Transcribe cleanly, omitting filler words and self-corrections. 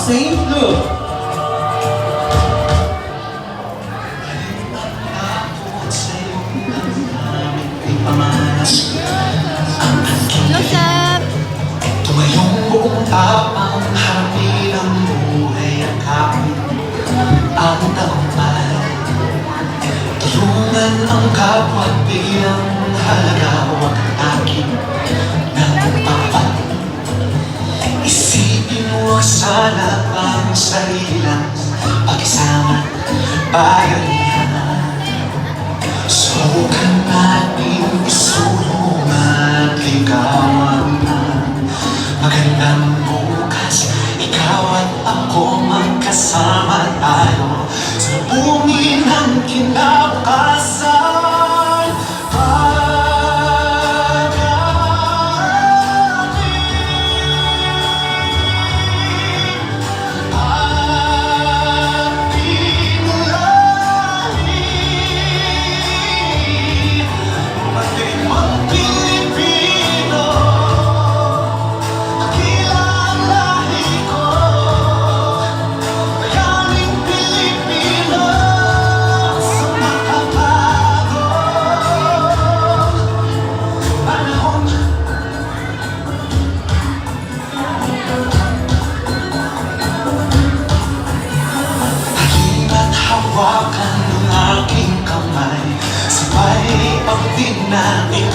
St. Luke. Joseph! Tumayong buong tapang harapin ang buhay at kapit ang tagumpay. Tulungan ang kapwa bilang halaga o akin ng tapat. Isipin mo sana ang sarili lang, pag-isama, bayanihan. Subukan natin isulong at ligawan ng magandang bukas. Ikaw at ako magkasama tayo sa bungin ng kinabukasan. Hawakan ng aking kamay, sabay pagdinain